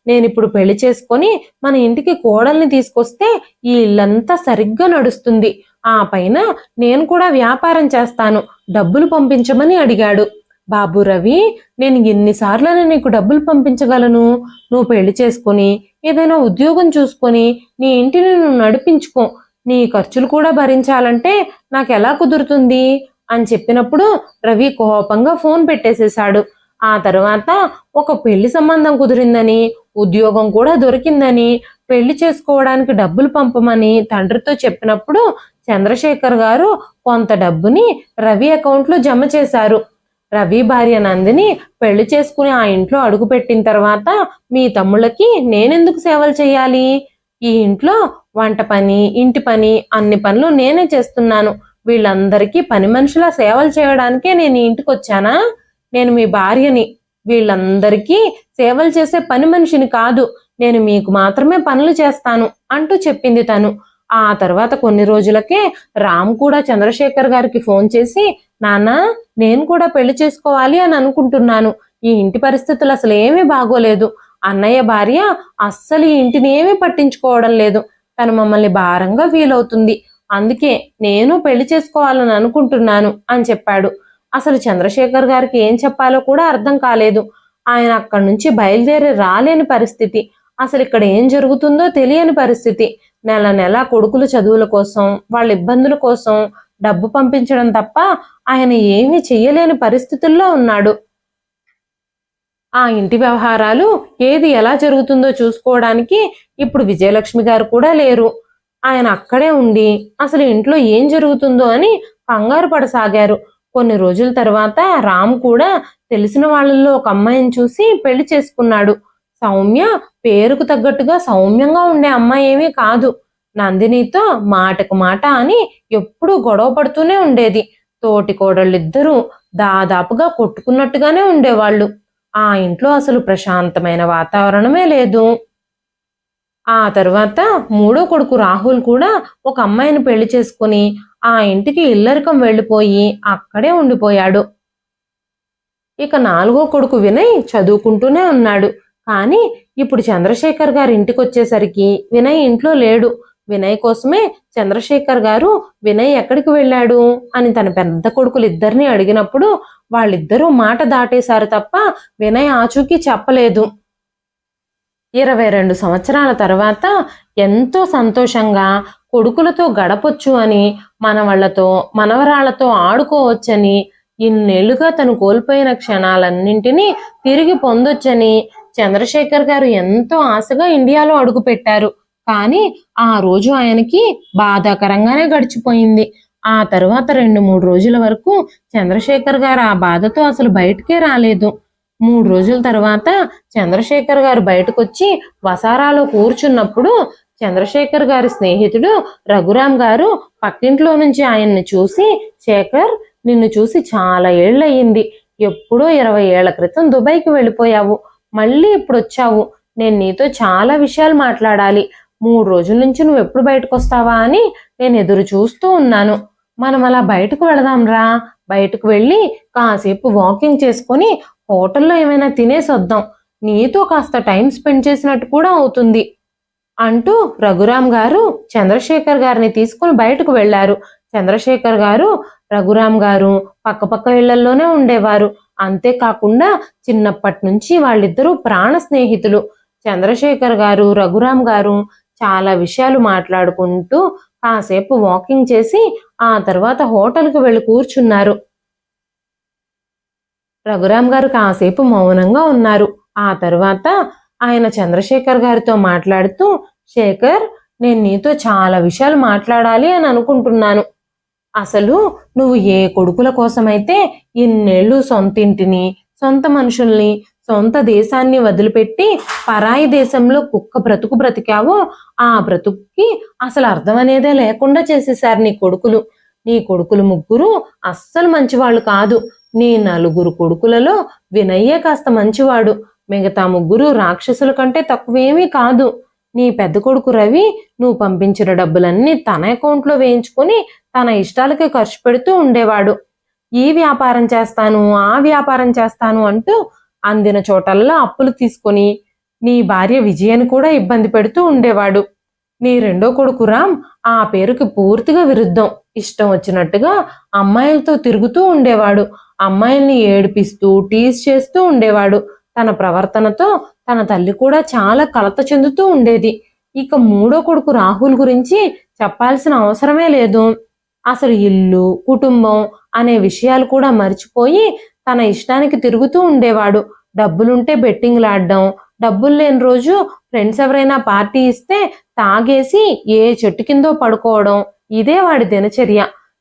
నేనిప్పుడు పెళ్లి చేసుకొని మన ఇంటికి కోడల్ని తీసుకొస్తే ఈ ఇల్లంతా సరిగ్గా నడుస్తుంది, ఆ పైన నేను కూడా వ్యాపారం చేస్తాను, డబ్బులు పంపించమని అడిగాడు. బాబు రవి, నేను ఎన్నిసార్లని నీకు డబ్బులు పంపించగలను? నువ్వు పెళ్లి చేసుకొని ఏదైనా ఉద్యోగం చూసుకొని నీ ఇంటిని నువ్వు నడిపించుకో, నీ ఖర్చులు కూడా భరించాలంటే నాకెలా కుదురుతుంది అని చెప్పినప్పుడు రవి కోపంగా ఫోన్ పెట్టేసేశాడు. ఆ తర్వాత ఒక పెళ్లి సంబంధం కుదిరిందని, ఉద్యోగం కూడా దొరికిందని, పెళ్లి చేసుకోవడానికి డబ్బులు పంపమని తండ్రితో చెప్పినప్పుడు చంద్రశేఖర్ గారు కొంత డబ్బుని రవి అకౌంట్లో జమ చేశారు. రవి భార్య నందిని పెళ్లి చేసుకుని ఆ ఇంట్లో అడుగుపెట్టిన తర్వాత మీ తమ్ముళ్ళకి నేనెందుకు సేవలు చేయాలి? ఈ ఇంట్లో వంట పని, ఇంటి పని, అన్ని పనులు నేనే చేస్తున్నాను. వీళ్ళందరికీ పని మనుషులా సేవలు చేయడానికే నేను ఈ ఇంటికి వచ్చానా? నేను మీ భార్యని, వీళ్ళందరికీ సేవలు చేసే పని మనిషిని కాదు. నేను మీకు మాత్రమే పనులు చేస్తాను అంటూ చెప్పింది తను. ఆ తర్వాత కొన్ని రోజులకే రామ్ కూడా చంద్రశేఖర్ గారికి ఫోన్ చేసి, నాన్న, నేను కూడా పెళ్లి చేసుకోవాలి అని అనుకుంటున్నాను. ఈ ఇంటి పరిస్థితులు అసలు ఏమీ బాగోలేదు. అన్నయ్య భార్య అస్సలు ఈ ఇంటిని ఏమీ పట్టించుకోవడం లేదు. తను మమ్మల్ని భారంగా ఫీల్ అవుతుంది. అందుకే నేను పెళ్లి చేసుకోవాలని అనుకుంటున్నాను అని చెప్పాడు. అసలు చంద్రశేఖర్ గారికి ఏం చెప్పాలో కూడా అర్థం కాలేదు. ఆయన అక్కడి నుంచి బయలుదేరి రాలేని పరిస్థితి. అసలు ఇక్కడ ఏం జరుగుతుందో తెలియని పరిస్థితి. నెల నెల కొడుకుల చదువుల కోసం, వాళ్ళ ఇబ్బందుల కోసం డబ్బు పంపించడం తప్ప ఆయన ఏమీ చెయ్యలేని పరిస్థితుల్లో ఉన్నాడు. ఆ ఇంటి వ్యవహారాలు ఏది ఎలా జరుగుతుందో చూసుకోవడానికి ఇప్పుడు విజయలక్ష్మి గారు కూడా లేరు. ఆయన అక్కడే ఉండి అసలు ఇంట్లో ఏం జరుగుతుందో అని కంగారు పడసాగారు. కొన్ని రోజుల తర్వాత రామ్ కూడా తెలిసిన వాళ్ళల్లో ఒక అమ్మాయిని చూసి పెళ్లి చేసుకున్నాడు. సౌమ్య పేరుకు తగ్గట్టుగా సౌమ్యంగా ఉండే అమ్మాయి ఏమీ కాదు. నందినితో మాటకు మాట అని ఎప్పుడూ గొడవ పడుతూనే ఉండేది. తోటి కోడళ్ళిద్దరూ దాదాపుగా కొట్టుకున్నట్టుగానే ఉండేవాళ్ళు. ఆ ఇంట్లో అసలు ప్రశాంతమైన వాతావరణమే లేదు. ఆ తర్వాత మూడో కొడుకు రాహుల్ కూడా ఒక అమ్మాయిని పెళ్లి చేసుకుని ఆ ఇంటికి ఇల్లరికం వెళ్ళిపోయి అక్కడే ఉండిపోయాడు. ఇక నాలుగో కొడుకు వినయ్ చదువుకుంటూనే ఉన్నాడు. కానీ ఇప్పుడు చంద్రశేఖర్ గారి ఇంటికి వచ్చేసరికి వినయ్ ఇంట్లో లేడు. వినయ్ కోసమే చంద్రశేఖర్ గారు వినయ్ ఎక్కడికి వెళ్ళాడు అని తన పెద్ద కొడుకులు ఇద్దరిని అడిగినప్పుడు వాళ్ళిద్దరూ మాట దాటేశారు తప్ప వినయ్ ఆచూకీ చెప్పలేదు. 22 సంవత్సరాల తర్వాత ఎంతో సంతోషంగా కొడుకులతో గడపొచ్చు అని, మనవళ్లతో మనవరాళ్లతో ఆడుకోవచ్చని, ఇన్నేళ్లుగా తను కోల్పోయిన క్షణాలన్నింటినీ తిరిగి పొందొచ్చని చంద్రశేఖర్ గారు ఎంతో ఆశగా ఇండియాలో అడుగుపెట్టారు. కానీ ఆ రోజు ఆయనకి బాధాకరంగానే గడిచిపోయింది. ఆ తర్వాత 2-3 రోజుల వరకు చంద్రశేఖర్ గారు ఆ బాధతో అసలు బయటకే రాలేదు. 3 రోజుల తర్వాత చంద్రశేఖర్ గారు బయటకొచ్చి వసారాలో కూర్చున్నప్పుడు చంద్రశేఖర్ గారి స్నేహితుడు రఘురామ్ గారు పక్కింట్లో నుంచి ఆయన్ని చూసి, శేఖర్, నిన్ను చూసి చాలా ఏళ్ళయింది. ఎప్పుడో 20 ఏళ్ల క్రితం దుబాయ్కి వెళ్ళిపోయావు, మళ్ళీ ఇప్పుడు వచ్చావు. నేను నీతో చాలా విషయాలు మాట్లాడాలి. 3 రోజుల నుంచి నువ్వు ఎప్పుడు బయటకు వస్తావా అని నేను ఎదురు చూస్తూ ఉన్నాను. మనం అలా బయటకు వెళదాంరా. బయటకు వెళ్ళి కాసేపు వాకింగ్ చేసుకొని హోటల్లో ఏమైనా తినేసి వద్దాం. నీతో కాస్త టైం స్పెండ్ చేసినట్టు కూడా అవుతుంది అంటూ రఘురామ్ గారు చంద్రశేఖర్ గారిని తీసుకుని బయటకు వెళ్లారు. చంద్రశేఖర్ గారు రఘురామ్ గారు పక్కపక్క ఇళ్లలోనే ఉండేవారు. అంతేకాకుండా చిన్నప్పటి నుంచి వాళ్ళిద్దరూ ప్రాణ స్నేహితులు. చంద్రశేఖర్ గారు రఘురామ్ గారు చాలా విషయాలు మాట్లాడుకుంటూ కాసేపు వాకింగ్ చేసి ఆ తర్వాత హోటల్కి వెళ్ళి కూర్చున్నారు. రఘురామ్ గారు కాసేపు మౌనంగా ఉన్నారు. ఆ తర్వాత ఆయన చంద్రశేఖర్ గారితో మాట్లాడుతూ, శేఖర్, నేను నీతో చాలా విషయాలు మాట్లాడాలి అని అనుకుంటున్నాను. అసలు నువ్వు ఏ కొడుకుల కోసమైతే ఇన్నేళ్ళు సొంత ఇంటిని, సొంత మనుషుల్ని, సొంత దేశాన్ని వదిలిపెట్టి పరాయి దేశంలో కుక్క బ్రతుకు బ్రతికావో ఆ బ్రతుక్కి అసలు అర్థం అనేదే లేకుండా చేసేశారు నీ కొడుకులు. నీ కొడుకులు ముగ్గురు అస్సలు మంచివాళ్ళు కాదు. నీ 4 కొడుకులలో వినయ్యే కాస్త మంచివాడు. మిగతా ముగ్గురు రాక్షసుల కంటే తక్కువేమీ కాదు. నీ పెద్ద కొడుకు రవి నువ్వు పంపించిన డబ్బులన్నీ తన అకౌంట్లో వేయించుకొని తన ఇష్టాలకి ఖర్చు పెడుతూ ఉండేవాడు. ఈ వ్యాపారం చేస్తాను, ఆ వ్యాపారం చేస్తాను అంటూ అందిన చోటల్లా అప్పులు తీసుకొని నీ భార్య విజయని కూడా ఇబ్బంది పెడుతూ ఉండేవాడు. నీ రెండో కొడుకు రామ్ ఆ పేరుకి పూర్తిగా విరుద్ధం. ఇష్టం వచ్చినట్టుగా అమ్మాయిలతో తిరుగుతూ ఉండేవాడు. అమ్మాయిల్ని ఏడిపిస్తూ టీజ్ చేస్తూ ఉండేవాడు. తన ప్రవర్తనతో తన తల్లి కూడా చాలా కలత చెందుతూ ఉండేది. ఇక మూడో కొడుకు రాహుల్ గురించి చెప్పాల్సిన అవసరమే లేదు. అసలు ఇల్లు, కుటుంబం అనే విషయాలు కూడా మర్చిపోయి తన ఇష్టానికి తిరుగుతూ ఉండేవాడు. డబ్బులుంటే బెట్టింగ్లాడడం, డబ్బులు లేని రోజు ఫ్రెండ్స్ ఎవరైనా పార్టీ ఇస్తే తాగేసి ఏ చెట్టు కిందో పడుకోవడం, ఇదే వాడి దినచర్య.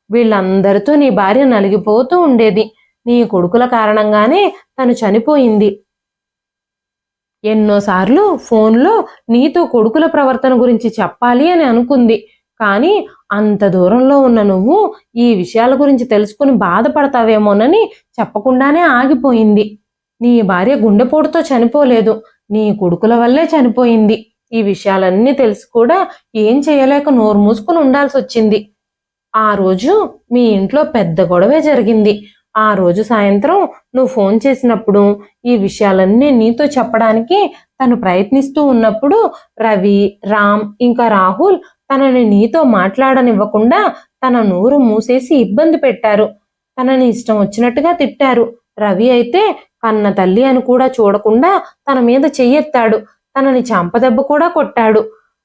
వీళ్ళందరితో నీ భార్య నలిగిపోతూ ఉండేది. నీ కొడుకుల కారణంగానే తను చనిపోయింది. ఎన్నోసార్లు ఫోన్లో నీతో కొడుకుల ప్రవర్తన గురించి చెప్పాలి అని అనుకుంది. కానీ అంత దూరంలో ఉన్న నువ్వు ఈ విషయాల గురించి తెలుసుకుని బాధపడతావేమోనని చెప్పకుండానే ఆగిపోయింది. నీ భార్య గుండెపోటుతో చనిపోలేదు, నీ కొడుకుల వల్లే చనిపోయింది. ఈ విషయాలన్నీ తెలిసి కూడా ఏం చేయలేక నోరు మూసుకుని ఉండాల్సి వచ్చింది. ఆ రోజు మీ ఇంట్లో పెద్ద గొడవే జరిగింది. ఆ రోజు సాయంత్రం నువ్వు ఫోన్ చేసినప్పుడు ఈ విషయాలన్నీ నీతో చెప్పడానికి తను ప్రయత్నిస్తూ ఉన్నప్పుడు రవి, రామ్ ఇంకా రాహుల్ తనని నీతో మాట్లాడనివ్వకుండా తన నోరు మూసేసి ఇబ్బంది పెట్టారు. తనని ఇష్టం వచ్చినట్టుగా తిట్టారు. రవి అయితే కన్న తల్లి అని కూడా చూడకుండా తన మీద చెయ్యెత్తాడు. తనని చంపదెబ్బ కూడా కొట్టాడు.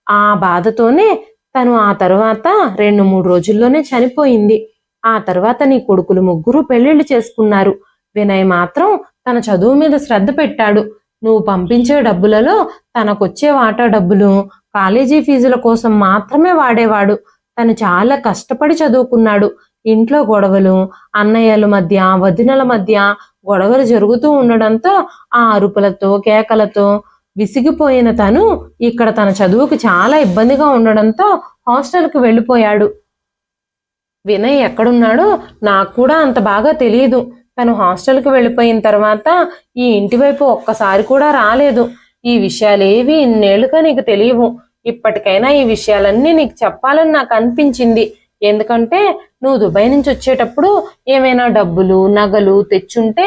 ఆ బాధతోనే తను ఆ తర్వాత 2-3 రోజుల్లోనే చనిపోయింది. ఆ తర్వాత నీ కొడుకులు ముగ్గురు పెళ్లిళ్ళు చేసుకున్నారు. వినయ్ మాత్రం తన చదువు మీద శ్రద్ధ పెట్టాడు. నువ్వు పంపించే డబ్బులలో తనకొచ్చే వాటా డబ్బులు కాలేజీ ఫీజుల కోసం మాత్రమే వాడేవాడు. తను చాలా కష్టపడి చదువుకున్నాడు. ఇంట్లో గొడవలు, అన్నయ్యల మధ్య, వదినల మధ్య గొడవలు జరుగుతూ ఉండడంతో ఆ అరుపులతో, కేకలతో విసిగిపోయిన తను ఇక్కడ తన చదువుకు చాలా ఇబ్బందిగా ఉండడంతో హాస్టల్కి వెళ్ళిపోయాడు. వినయ్ ఎక్కడున్నాడో నాకు కూడా అంత బాగా తెలియదు. తను హాస్టల్కి వెళ్ళిపోయిన తర్వాత ఈ ఇంటి వైపు ఒక్కసారి కూడా రాలేదు. ఈ విషయాలేవి ఇన్నేళ్లుగా నీకు తెలియవు. ఇప్పటికైనా ఈ విషయాలన్నీ నీకు చెప్పాలని నాకు అనిపించింది. ఎందుకంటే నువ్వు దుబాయ్ నుంచి వచ్చేటప్పుడు ఏమైనా డబ్బులు, నగలు తెచ్చుంటే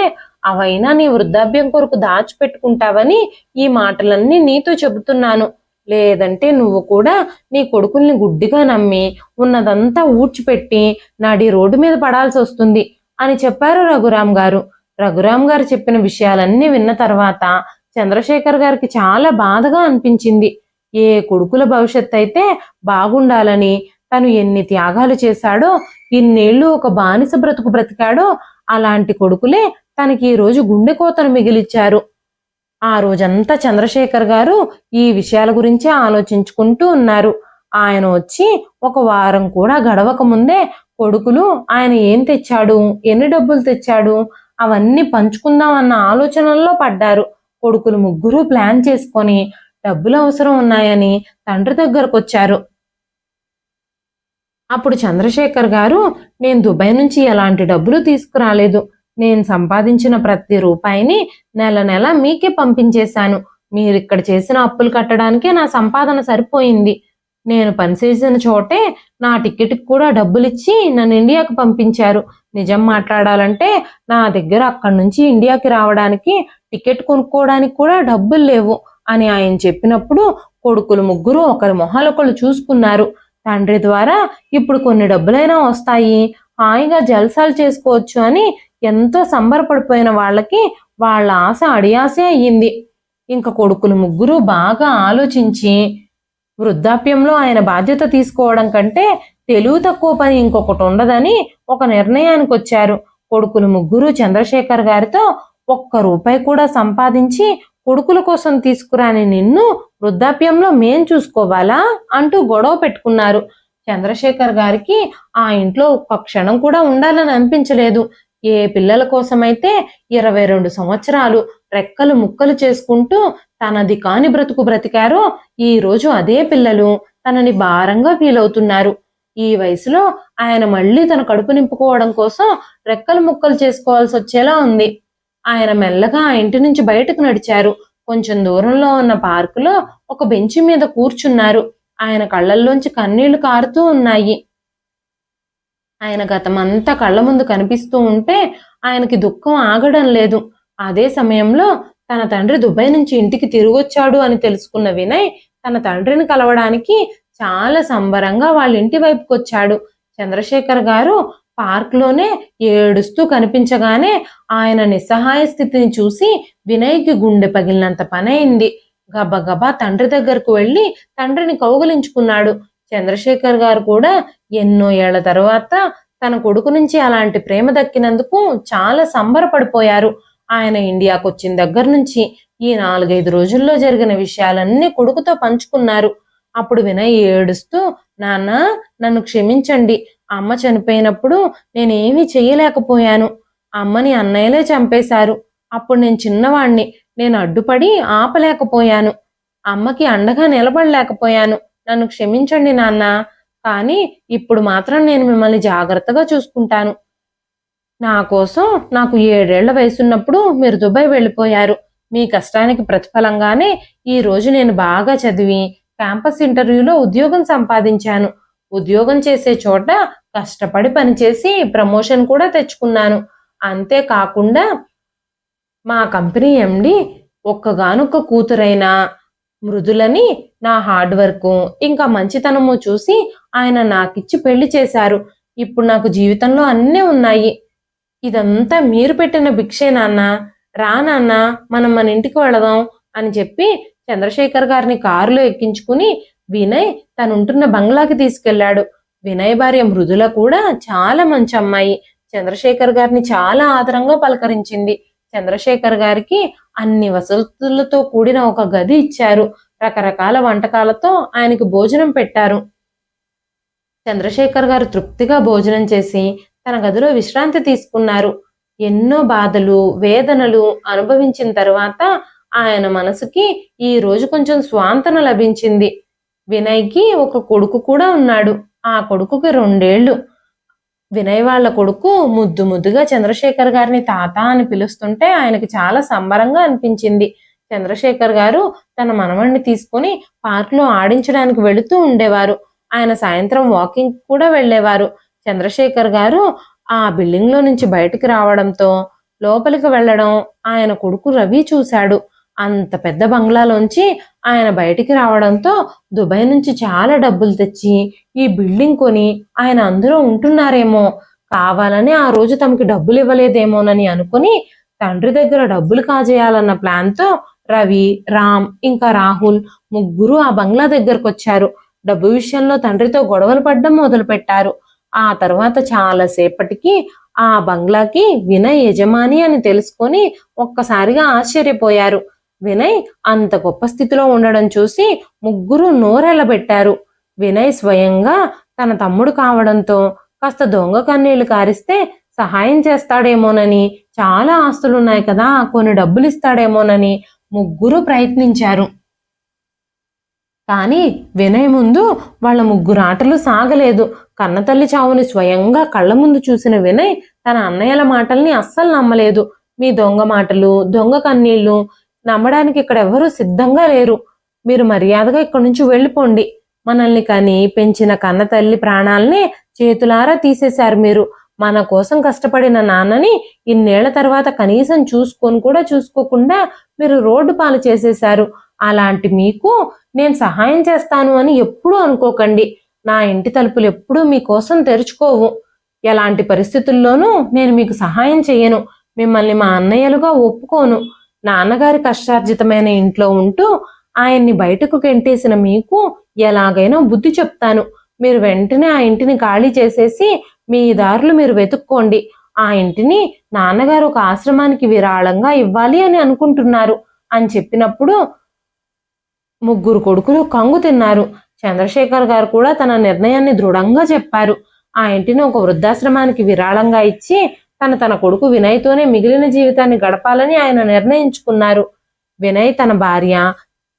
అవైనా నీ వృద్ధాప్యం కొరకు దాచిపెట్టుకుంటావని ఈ మాటలన్నీ నీతో చెబుతున్నాను. లేదంటే నువ్వు కూడా నీ కొడుకుల్ని గుడ్డిగా నమ్మి ఉన్నదంతా ఊడ్చిపెట్టి నడి రోడ్డు మీద పడాల్సి వస్తుంది అని చెప్పారు రఘురామ్ గారు. రఘురామ్ గారు చెప్పిన విషయాలన్నీ విన్న తర్వాత చంద్రశేఖర్ గారికి చాలా బాధగా అనిపించింది. ఏ కొడుకుల భవిష్యత్తు అయితే బాగుండాలని తను ఎన్ని త్యాగాలు చేశాడో, ఇన్నేళ్లు ఒక బానిస బ్రతుకు బ్రతికాడో అలాంటి కొడుకులే తనకి ఈ రోజు గుండె కోతను మిగిలిచ్చారు. ఆ రోజంతా చంద్రశేఖర్ గారు ఈ విషయాల గురించి ఆలోచించుకుంటూ ఉన్నారు. ఆయన వచ్చి 1 వారం కూడా గడవక ముందే కొడుకులు ఆయన ఏం తెచ్చాడు, ఎన్ని డబ్బులు తెచ్చాడు అవన్నీ పంచుకుందాం అన్న ఆలోచనల్లో పడ్డారు. కొడుకులు ముగ్గురు ప్లాన్ చేసుకొని డబ్బులు అవసరం ఉన్నాయని తండ్రి దగ్గరకు వచ్చారు. అప్పుడు చంద్రశేఖర్ గారు, నేను దుబాయ్ నుంచి ఎలాంటి డబ్బులు తీసుకురాలేదు. నేను సంపాదించిన ప్రతి రూపాయిని నెల నెల మీకే పంపించేశాను. మీరు ఇక్కడ చేసిన అప్పులు కట్టడానికే నా సంపాదన సరిపోయింది. నేను పనిచేసిన చోటే నా టికెట్కి కూడా డబ్బులిచ్చి నన్ను ఇండియాకి పంపించారు. నిజం మాట్లాడాలంటే నా దగ్గర అక్కడి నుంచి ఇండియాకి రావడానికి టికెట్ కొనుక్కోవడానికి కూడా డబ్బులు లేవు అని ఆయన చెప్పినప్పుడు కొడుకులు ముగ్గురు ఒకరి మొహాలొకళ్ళు చూసుకున్నారు. తండ్రి ద్వారా ఇప్పుడు కొన్ని డబ్బులైనా వస్తాయి, హాయిగా జల్సాలు చేసుకోవచ్చు అని ఎంతో సంబరపడిపోయిన వాళ్ళకి వాళ్ళ ఆశ అడియాసే అయ్యింది. ఇంక కొడుకులు ముగ్గురు బాగా ఆలోచించి వృద్ధాప్యంలో ఆయన బాధ్యత తీసుకోవడం కంటే తెలివి తక్కువ పని ఇంకొకటి ఉండదని ఒక నిర్ణయానికి వచ్చారు. కొడుకులు ముగ్గురు చంద్రశేఖర్ గారితో 1 రూపాయి కూడా సంపాదించి కొడుకుల కోసం తీసుకురాని నిన్ను వృద్ధాప్యంలో మేం చూసుకోవాలా అంటూ గొడవ పెట్టుకున్నారు. చంద్రశేఖర్ గారికి ఆ ఇంట్లో ఒక్క క్షణం కూడా ఉండాలని అనిపించలేదు. ఏ పిల్లల కోసమైతే 22 సంవత్సరాలు రెక్కలు ముక్కలు చేసుకుంటూ తనది కాని బ్రతుకు బ్రతికారో ఈ రోజు అదే పిల్లలు తనని భారంగా ఫీల్ అవుతున్నారు. ఈ వయసులో ఆయన మళ్ళీ తన కడుపు నింపుకోవడం కోసం రెక్కలు ముక్కలు చేసుకోవాల్సి వచ్చేలా ఉంది. ఆయన మెల్లగా ఆ ఇంటి నుంచి బయటకు నడిచారు. కొంచెం దూరంలో ఉన్న పార్కులో ఒక బెంచి మీద కూర్చున్నారు. ఆయన కళ్ళల్లోంచి కన్నీళ్లు కారుతూ ఉన్నాయి. ఆయన గతమంతా కళ్ళ ముందు కనిపిస్తూ ఉంటే ఆయనకి దుఃఖం ఆగడం లేదు. అదే సమయంలో తన తండ్రి దుబాయ్ నుంచి ఇంటికి తిరిగొచ్చాడు అని తెలుసుకున్న వినయ్ తన తండ్రిని కలవడానికి చాలా సంబరంగా వాళ్ళ ఇంటి వైపుకి వచ్చాడు. చంద్రశేఖర్ గారు పార్క్లోనే ఏడుస్తూ కనిపించగానే ఆయన నిస్సహాయ స్థితిని చూసి వినయ్కి గుండె పగిలినంత పనైంది. గబగబా తండ్రి దగ్గరకు వెళ్ళి తండ్రిని కౌగిలించుకున్నాడు. చంద్రశేఖర్ గారు కూడా ఎన్నో ఏళ్ల తర్వాత తన కొడుకు నుంచి అలాంటి ప్రేమ దక్కినందుకు చాలా సంబరపడిపోయారు. ఆయన ఇండియాకు వచ్చిన దగ్గర నుంచి ఈ 4-5 రోజుల్లో జరిగిన విషయాలన్నీ కొడుకుతో పంచుకున్నారు. అప్పుడు వినయ్ ఏడుస్తూ, నాన్న నన్ను క్షమించండి, అమ్మ చనిపోయినప్పుడు నేనేమీ చెయ్యలేకపోయాను. అమ్మని అన్నయ్యలే చంపేశారు. అప్పుడు నేను చిన్నవాణ్ణి, నేను అడ్డుపడి ఆపలేకపోయాను. అమ్మకి అండగా నిలబడలేకపోయాను. నన్ను క్షమించండి నాన్న. కానీ ఇప్పుడు మాత్రం నేను మిమ్మల్ని జాగ్రత్తగా చూసుకుంటాను. నా కోసం నాకు 7 ఏళ్ల వయసున్నప్పుడు మీరు దుబాయ్ వెళ్ళిపోయారు. మీ కష్టానికి ప్రతిఫలంగానే ఈ రోజు నేను బాగా చదివి క్యాంపస్ ఇంటర్వ్యూలో ఉద్యోగం సంపాదించాను. ఉద్యోగం చేసే చోట కష్టపడి పనిచేసి ప్రమోషన్ కూడా తెచ్చుకున్నాను. అంతేకాకుండా మా కంపెనీ ఎండి ఒక్కగానొక్క కూతురైన మృదులని నా హార్డ్ వర్క్ ఇంకా మంచితనము చూసి ఆయన నాకిచ్చి పెళ్లి చేశారు. ఇప్పుడు నాకు జీవితంలో అన్నీ ఉన్నాయి. ఇదంతా మీరు పెట్టిన భిక్షే నాన్న. రా నాన్న, మనం మన ఇంటికి వెళదాం అని చెప్పి చంద్రశేఖర్ గారిని కారులో ఎక్కించుకుని వినయ్ తనుంటున్న బంగ్లాకి తీసుకెళ్లాడు. వినయ్ భార్య మృదుల కూడా చాలా మంచి అమ్మాయి. చంద్రశేఖర్ గారిని చాలా ఆదరంగా పలకరించింది. చంద్రశేఖర్ గారికి అన్ని వసతులతో కూడిన ఒక గది ఇచ్చారు. రకరకాల వంటకాలతో ఆయనకి భోజనం పెట్టారు. చంద్రశేఖర్ గారు తృప్తిగా భోజనం చేసి తన గదిలో విశ్రాంతి తీసుకున్నారు. ఎన్నో బాధలు వేదనలు అనుభవించిన తర్వాత ఆయన మనసుకి ఈ రోజు కొంచెం స్వాంతన లభించింది. వినయ్కి ఒక కొడుకు కూడా ఉన్నాడు. ఆ కొడుకుకి 2 ఏళ్లు. వినయ్ వాళ్ళ కొడుకు ముద్దు ముద్దుగా చంద్రశేఖర్ గారిని తాత అని పిలుస్తుంటే ఆయనకి చాలా సంబరంగా అనిపించింది. చంద్రశేఖర్ గారు తన మనవణ్ణి తీసుకుని పార్క్లో ఆడించడానికి వెళుతూ ఉండేవారు. ఆయన సాయంత్రం వాకింగ్ కూడా వెళ్ళేవారు. చంద్రశేఖర్ గారు ఆ బిల్డింగ్ లో నుంచి బయటికి రావడంతో లోపలికి వెళ్ళడం ఆయన కొడుకు రవి చూశాడు. అంత పెద్ద బంగ్లాలోంచి ఆయన బయటికి రావడంతో దుబాయ్ నుంచి చాలా డబ్బులు తెచ్చి ఈ బిల్డింగ్ కొని ఆయన అందులో ఉంటున్నారేమో, కావాలని ఆ రోజు తమకి డబ్బులు ఇవ్వలేదేమోనని అనుకుని తండ్రి దగ్గర డబ్బులు కాజేయాలన్న ప్లాన్తో రవి, రామ్ ఇంకా రాహుల్ ముగ్గురు ఆ బంగ్లా దగ్గరకు వచ్చారు. డబ్బు విషయంలో తండ్రితో గొడవలు పడ్డం మొదలు పెట్టారు. ఆ తర్వాత చాలాసేపటికి ఆ బంగ్లాకి వినయ్ యజమాని అని తెలుసుకొని ఒక్కసారిగా ఆశ్చర్యపోయారు. వినయ్ అంత గొప్ప స్థితిలో ఉండడం చూసి ముగ్గురు నోరెళ్ళబెట్టారు. వినయ్ స్వయంగా తన తమ్ముడు కావడంతో కాస్త దొంగ కన్నీళ్లు కారిస్తే సహాయం చేస్తాడేమోనని, చాలా ఆస్తులున్నాయి కదా కొన్ని డబ్బులు ఇస్తాడేమోనని ముగ్గురు ప్రయత్నించారు. కానీ వినయ్ ముందు వాళ్ళ ముగ్గురు ఆటలు సాగలేదు. కన్నతల్లి చావుని స్వయంగా కళ్ళ ముందు చూసిన వినయ్ తన అన్నయ్యల మాటల్ని అస్సలు నమ్మలేదు. మీ దొంగ మాటలు, దొంగ కన్నీళ్లు నమ్మడానికి ఇక్కడ ఎవరూ సిద్ధంగా లేరు. మీరు మర్యాదగా ఇక్కడి నుంచి వెళ్ళిపోండి. మనల్ని కని పెంచిన కన్నతల్లి ప్రాణాలనే చేతులారా తీసేశారు మీరు. మన కోసం కష్టపడిన నాన్నని ఇన్నేళ్ల తర్వాత కనీసం చూసుకొని కూడా చూసుకోకుండా మీరు రోడ్డు పాలు చేసేశారు. అలాంటి మీకు నేను సహాయం చేస్తాను అని ఎప్పుడూ అనుకోకండి. నా ఇంటి తలుపులు ఎప్పుడూ మీకోసం తెరుచుకోవు. ఎలాంటి పరిస్థితుల్లోనూ నేను మీకు సహాయం చెయ్యను. మిమ్మల్ని మా అన్నయ్యలుగా ఒప్పుకోను. నాన్నగారి కష్టార్జితమైన ఇంట్లో ఉంటూ ఆయన్ని బయటకు గెంటేసిన మీకు ఎలాగైనా బుద్ధి చెప్తాను. మీరు వెంటనే ఆ ఇంటిని ఖాళీ చేసేసి మీ దారులు మీరు వెతుక్కోండి. ఆ ఇంటిని నాన్నగారు ఒక ఆశ్రమానికి విరాళంగా ఇవ్వాలి అని అనుకుంటున్నారు. అని చెప్పినప్పుడు ముగ్గురు కొడుకులు కంగు తిన్నారు. చంద్రశేఖర్ గారు కూడా తన నిర్ణయాన్ని దృఢంగా చెప్పారు. ఆ ఇంటిని ఒక వృద్ధాశ్రమానికి విరాళంగా ఇచ్చి తన కొడుకు వినయ్తోనే మిగిలిన జీవితాన్ని గడపాలని ఆయన నిర్ణయించుకున్నారు. వినయ్ తన భార్య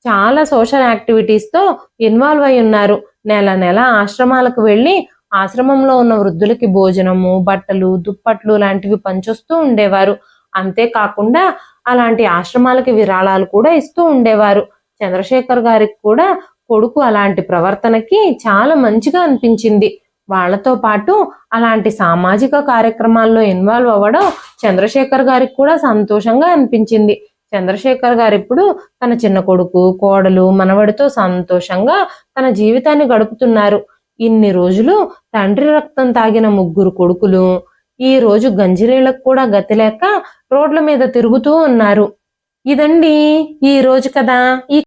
చాలా సోషల్ యాక్టివిటీస్తో ఇన్వాల్వ్ అయి ఉన్నారు. నెల నెల ఆశ్రమాలకు వెళ్ళి ఆశ్రమంలో ఉన్న వృద్ధులకి భోజనము, బట్టలు, దుప్పట్లు లాంటివి పంచొస్తూ ఉండేవారు. అంతేకాకుండా అలాంటి ఆశ్రమాలకి విరాళాలు కూడా ఇస్తూ ఉండేవారు. చంద్రశేఖర్ గారికి కూడా కొడుకు అలాంటి ప్రవర్తనకి చాలా మంచిగా అనిపించింది. వాళ్లతో పాటు అలాంటి సామాజిక కార్యక్రమాల్లో ఇన్వాల్వ్ అవ్వడం చంద్రశేఖర్ గారికి కూడా సంతోషంగా అనిపించింది. చంద్రశేఖర్ గారు ఇప్పుడు తన చిన్న కొడుకు, కోడలు, మనవడితో సంతోషంగా తన జీవితాన్ని గడుపుతున్నారు. ఇన్ని రోజులు తండ్రి రక్తం తాగిన ముగ్గురు కొడుకులు ఈ రోజు గంజిరేళ్లకు కూడా గతి లేక రోడ్ల మీద తిరుగుతూ ఉన్నారు. ఇదండి ఈ రోజు కథ. ఈ